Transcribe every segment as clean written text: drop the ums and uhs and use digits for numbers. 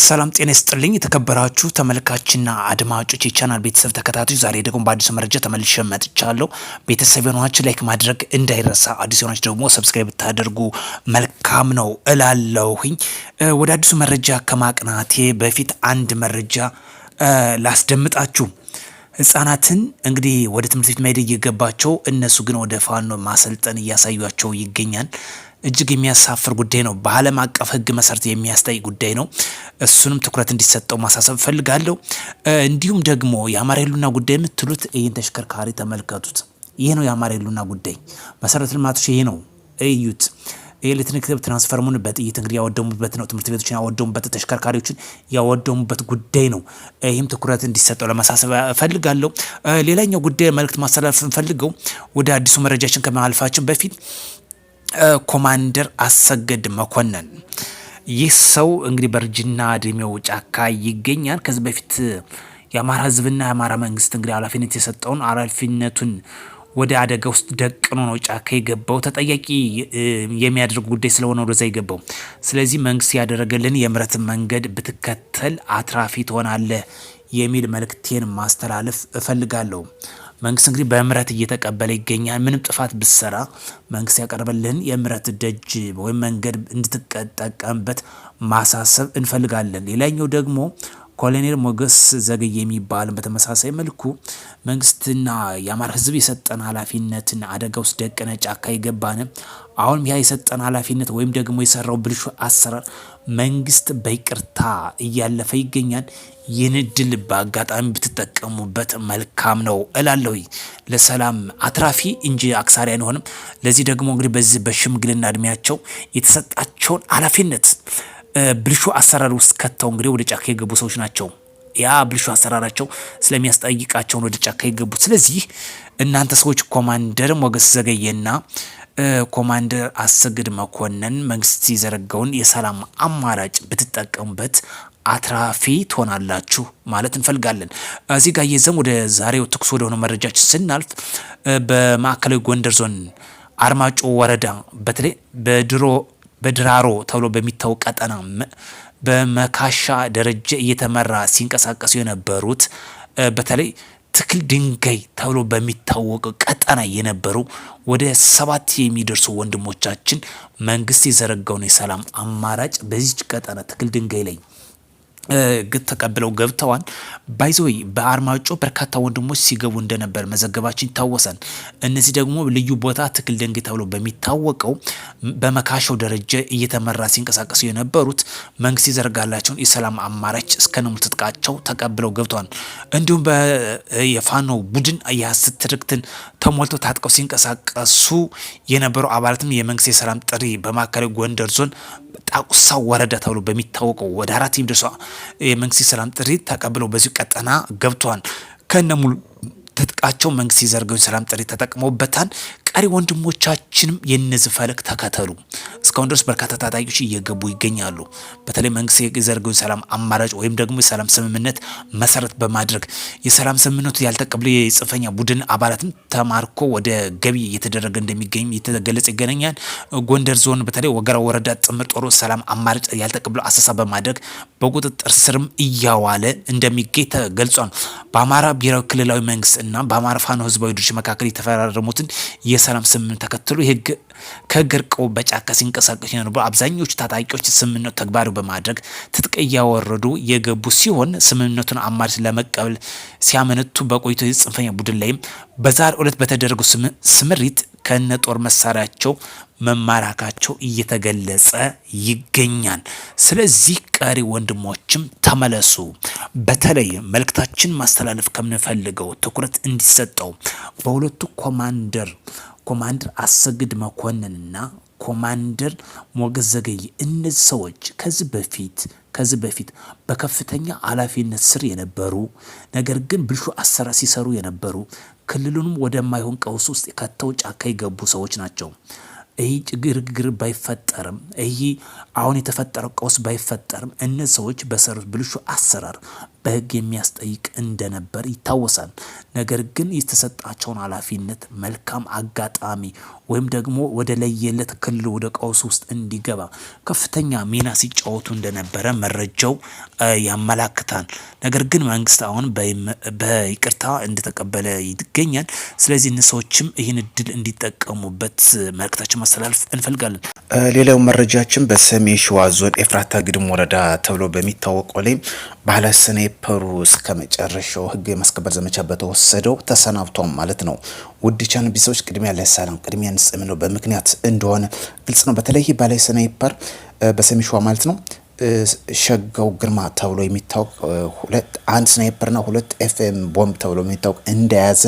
ሰላም ጤና ይስጥልኝ የተከበራችሁ ተመልካችና አድማጮች የቻናል ቤተሰብ ተከታታዮች፣ ዛሬ ደግሞ በአዲስ መረጃ ተመልሼ መጥቻለሁ። ቤተሰብ የሆናችሁ ላይክ ማድረግ እንዳይረሳ፣ አዲስ የሆናችሁ ደግሞ ሰብስክራይብ ብታደርጉ መልካም ነው እላለሁኝ። ወደ አዲሱ መረጃ ከማቅናቴ በፊት አንድ መረጃ ላስደምጣችሁ። ህጻናትን እንግዲህ ወደ ትምህርት ቤት መሄድ እየገባቸው እነሱ ግን ወደ ፋኖ ማሰልጠን እያሳዩቸው ይገኛል። እጅግ የሚያሳፍር ጉዳይ ነው። በዓለም አቀፍ ሕግ መሰረት የሚያስጠይቅ ጉዳይ ነው። እሱንም ትኩረት እንዲሰጠው ማሳሰብ ፈልጋለሁ። እንዲሁም ደግሞ የአማራ ህልውና ጉዳይ የምትሉት ይህን ተሽከርካሪ ተመልከቱት። ይህ ነው የአማራ ህልውና ጉዳይ። መሰረተ ልማቶች ይሄ ነው፣ እዩት። የኤሌክትሪክ ትራንስፈርሙን በጥይት እንግዲህ ያወደሙበት ነው። ትምህርት ቤቶችን ያወደሙበት፣ ተሽከርካሪዎችን ያወደሙበት ጉዳይ ነው። ይህም ትኩረት እንዲሰጠው ለማሳሰብ እፈልጋለሁ። ሌላኛው ጉዳይ መልእክት ማስተላለፍ እንፈልገው ወደ አዲሱ መረጃችን ከማለፋችን በፊት ኮማንደር አሰግድ መኮንን፣ ይህ ሰው እንግዲህ በእርጅና እድሜው ጫካ ይገኛል። ከዚህ በፊት የአማራ ህዝብና የአማራ መንግስት እንግዲህ ኃላፊነት የሰጠውን ኃላፊነቱን ወደ አደጋ ውስጥ ደቅኖ ነው ጫካ የገባው። ተጠያቂ የሚያደርግ ጉዳይ ስለሆነ ወደዛ የገባው። ስለዚህ መንግስት ያደረገልን የምህረት መንገድ ብትከተል አትራፊ ትሆናለህ የሚል መልእክቴን ማስተላለፍ እፈልጋለሁ። መንግስት እንግዲህ በምህረት እየተቀበለ ይገኛል። ምንም ጥፋት ብትሰራ መንግስት ያቀርበልህን የምህረት ደጅ ወይም መንገድ እንድትጠቀምበት ማሳሰብ እንፈልጋለን። ሌላኛው ደግሞ ኮሎኔል ሞገስ ዘገየ የሚባል በተመሳሳይ መልኩ መንግስትና የአማራ ህዝብ የሰጠን ኃላፊነትን አደጋ ውስጥ ደቀነ ጫካ የገባን አሁንም ያ የሰጠን ኃላፊነት ወይም ደግሞ የሰራው ብልሹ አሰራር መንግስት በይቅርታ እያለፈ ይገኛል። ይህን እድል በአጋጣሚ ብትጠቀሙበት መልካም ነው እላለሁ። ለሰላም አትራፊ እንጂ አክሳሪ አንሆንም። ለዚህ ደግሞ እንግዲህ በዚህ በሽምግልና እድሜያቸው የተሰጣቸውን ኃላፊነት ብልሹ አሰራር ውስጥ ከተው እንግዲህ ወደ ጫካ የገቡ ሰዎች ናቸው። ያ ብልሹ አሰራራቸው ስለሚያስጠይቃቸው ወደ ጫካ የገቡት። ስለዚህ እናንተ ሰዎች ኮማንደር ሞገስ ዘገየና ኮማንደር አሰግድ መኮንን መንግስት የዘረጋውን የሰላም አማራጭ ብትጠቀሙበት አትራፊ ትሆናላችሁ ማለት እንፈልጋለን። እዚህ ጋር የዘም ወደ ዛሬው ትኩስ ወደ ሆነ መረጃችን ስናልፍ በማዕከላዊ ጎንደር ዞን አርማጮ ወረዳ በተለይ በድራሮ ተብሎ በሚታወቅ ቀጠና በመካሻ ደረጃ እየተመራ ሲንቀሳቀሱ የነበሩት በተለይ ትክል ድንጋይ ተብሎ በሚታወቅ ቀጠና የነበሩ ወደ 7 የሚደርሱ ወንድሞቻችን መንግስት የዘረጋውን የሰላም አማራጭ በዚች ቀጠና ትክል ድንጋይ ላይ ተቀብለው ገብተዋል። ባይዞይ በአርማጮ በርካታ ወንድሞች ሲገቡ እንደነበር መዘገባችን ይታወሳል። እነዚህ ደግሞ ልዩ ቦታ ትክል ድንጋይ ተብሎ በሚታወቀው በመካሻው ደረጃ እየተመራ ሲንቀሳቀሱ የነበሩት መንግስት የዘረጋላቸውን የሰላም አማራጭ እስከነሙሉ ትጥቃቸው ተቀብለው ገብተዋል። እንዲሁም የፋኖ ቡድን የሐሰት ትርክትን ተሞልተው ታጥቀው ሲንቀሳቀሱ የነበሩ አባላትም የመንግስት የሰላም ጥሪ በማዕከላዊ ጎንደር ዞን ጣቁሳ ወረዳ ተብሎ በሚታወቀው ወደ 4 የሚደርሱ የመንግስት የሰላም ጥሪ ተቀብለው በዚሁ ቀጠና ገብተዋል። ከነሙሉ ትጥቃቸው መንግስት የዘረጋውን ሰላም ጥሪ ተጠቅመውበታል። ቀሪ ወንድሞቻችንም የነዚህ ፈለግ ተከተሉ። እስካሁን ድረስ በርካታ ታጣቂዎች እየገቡ ይገኛሉ። በተለይ መንግስት የዘረጋውን ሰላም አማራጭ ወይም ደግሞ የሰላም ስምምነት መሰረት በማድረግ የሰላም ስምምነቱ ያልተቀበሉ የጽንፈኛ ቡድን አባላትም ተማርኮ ወደ ገቢ እየተደረገ እንደሚገኝ እየተገለጸ ይገኛል። ጎንደር ዞን በተለይ ወገራ ወረዳ ጥምር ጦሩ ሰላም አማራጭ ያልተቀበሉ አሰሳ በማድረግ በቁጥጥር ስርም እያዋለ እንደሚገኝ ተገልጿል። በአማራ ብሔራዊ ክልላዊ መንግስት እና በአማራ ፋኖ ህዝባዊ ድርጅት መካከል የተፈራረሙትን የሰላም ስምምነት ተከትሎ ከህግ ርቀው በጫካ ሲንቀሳቀሱ የነበሩ አብዛኞቹ ታጣቂዎች ስምምነቱ ተግባራዊ በማድረግ ትጥቅ እያወረዱ የገቡ ሲሆን ስምምነቱን አማራጭ ለመቀበል ሲያመነቱ በቆይቶ የጽንፈኛ ቡድን ላይም በዛሬው ዕለት በተደረገው ስምሪት ከነ ጦር መሳሪያቸው መማራካቸው እየተገለጸ ይገኛል። ስለዚህ ቀሪ ወንድሞችም ተመለሱ። በተለይ መልእክታችን ማስተላለፍ ከምንፈልገው ትኩረት እንዲሰጠው በሁለቱ ኮማንደር አሰግድ መኮንንና ኮማንደር ሞገስ ዘገየ እነዚህ ሰዎች ከዚህ በፊት በከፍተኛ ኃላፊነት ስር የነበሩ ነገር ግን ብልሹ አሰራር ሲሰሩ የነበሩ ክልሉንም ወደማይሆን ቀውስ ውስጥ ከተው ጫካ የገቡ ሰዎች ናቸው። ይህ ግርግር ባይፈጠርም ይህ አሁን የተፈጠረው ቀውስ ባይፈጠርም እነዚህ ሰዎች በሰሩት ብልሹ አሰራር በህግ የሚያስጠይቅ እንደነበር ይታወሳል። ነገር ግን የተሰጣቸውን ኃላፊነት መልካም አጋጣሚ ወይም ደግሞ ወደ ለየለት ክልል ወደ ቀውስ ውስጥ እንዲገባ ከፍተኛ ሚና ሲጫወቱ እንደነበረ መረጃው ያመላክታል። ነገር ግን መንግስት አሁን በይቅርታ እንደተቀበለ ይገኛል። ስለዚህ እነዚህ ሰዎችም ይህን እድል እንዲጠቀሙበት መልእክታችን ማስተላለፍ እንፈልጋለን። ሌላው መረጃችን በሰሜን ሸዋ ዞን ኤፍራታ ግድም ወረዳ ተብሎ በሚታወቀው ላይ ባለ ስናይፐሩ እስከ መጨረሻው ህግ የማስከበር ዘመቻ በተወሰደው ተሰናብቷል ማለት ነው። ውድ ቻናል ቢሰዎች ቅድሚያ ለሰላም ቅድሚያ ንጽም ነው በምክንያት እንደሆነ ግልጽ ነው። በተለይ ባለ ስናይፐር በሰሜን ሸዋ ማለት ነው ሸጋው ግርማ ተብሎ የሚታወቅ አንድ ስናይፐርና 2 ኤፍኤም ቦምብ ተብሎ የሚታወቅ እንደያዘ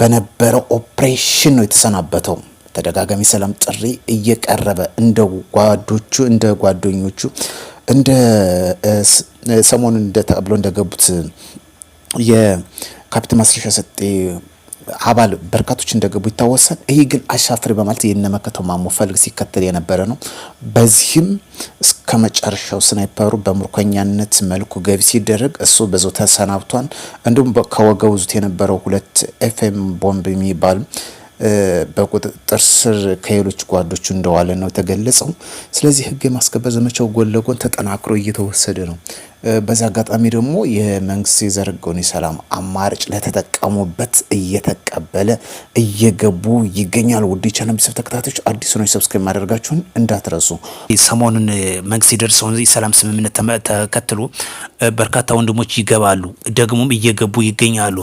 በነበረው ኦፕሬሽን ነው የተሰናበተው። ተደጋጋሚ ሰላም ጥሪ እየቀረበ እንደ ጓደኞቹ እንደ ሰሞኑን እንደተብሎ እንደገቡት የካፒቴን ማስረሻ ሰጤ አባል በርካቶች እንደገቡ ይታወሳል። ይሄ ግን አሻፍሬ በማለት የነመከተው ማሞ ፈልግ ሲከተል የነበረ ነው። በዚህም እስከ መጨረሻው ስናይፐሩ በምርኮኛነት መልኩ ገቢ ሲደረግ እሱ በዛው ተሰናብቷል። እንዲሁም ከወገቡ ዙት የነበረው 2 ኤፍኤም ቦምብ የሚባል በቁጥጥር ስር ከሌሎች ጓዶቹ እንደዋለ ነው የተገለጸው። ስለዚህ ህግ የማስከበር ዘመቻው ጎን ለጎን ተጠናክሮ እየተወሰደ ነው። በዛ አጋጣሚ ደግሞ የመንግስት የዘረጋውን የሰላም አማራጭ ለተጠቀሙበት እየተቀበለ እየገቡ ይገኛል። ውድ ቻናል ቤተሰብ ተከታታዮች አዲስ ነው ሰብስክራይብ ማድረጋችሁን እንዳትረሱ። ሰሞኑን መንግስት የደረሰውን የሰላም ስምምነት ተከትሎ በርካታ ወንድሞች ይገባሉ፣ ደግሞም እየገቡ ይገኛሉ።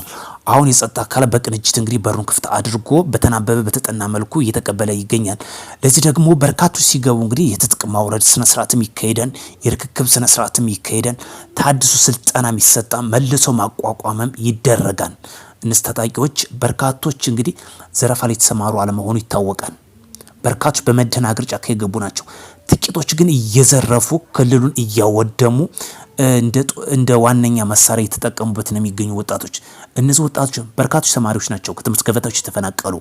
አሁን የጸጥታ አካላት በቅንጅት እንግዲህ በሩን ክፍት አድርጎ በተናበበ በተጠና መልኩ እየተቀበለ ይገኛል። ለዚህ ደግሞ በርካቶች ሲገቡ እንግዲህ የትጥቅ ማውረድ ስነስርዓትም ይካሄዳል፣ የርክክብ ስነስርዓትም ይካሄዳል፣ ታድሱ ስልጠና የሚሰጣ መልሶ ማቋቋምም ይደረጋል። እነዚህ ታጣቂዎች በርካቶች እንግዲህ ዘረፋ ላይ የተሰማሩ አለመሆኑ ይታወቃል። በርካቶች በመደናገር ጫካ የገቡ ናቸው። ጥቂቶች ግን እየዘረፉ ክልሉን እያወደሙ እንደ ዋነኛ መሳሪያ የተጠቀሙበት ነው የሚገኙ ወጣቶች። እነዚህ ወጣቶች በርካቶች ተማሪዎች ናቸው፣ ከትምህርት ገበታዎች የተፈናቀሉ፣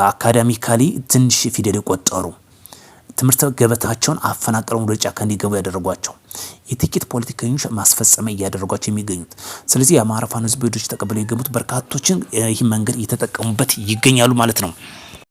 አካዳሚካሊ ትንሽ ፊደል የቆጠሩ፣ ትምህርት ገበታቸውን አፈናቅለው ወደ ጫካ እንዲገቡ ያደረጓቸው የጥቂት ፖለቲከኞች ማስፈጸሚያ እያደረጓቸው የሚገኙት። ስለዚህ የአማራ ፋኖ ህዝብ ተቀብለው የገቡት በርካቶችን ይህ መንገድ እየተጠቀሙበት ይገኛሉ ማለት ነው።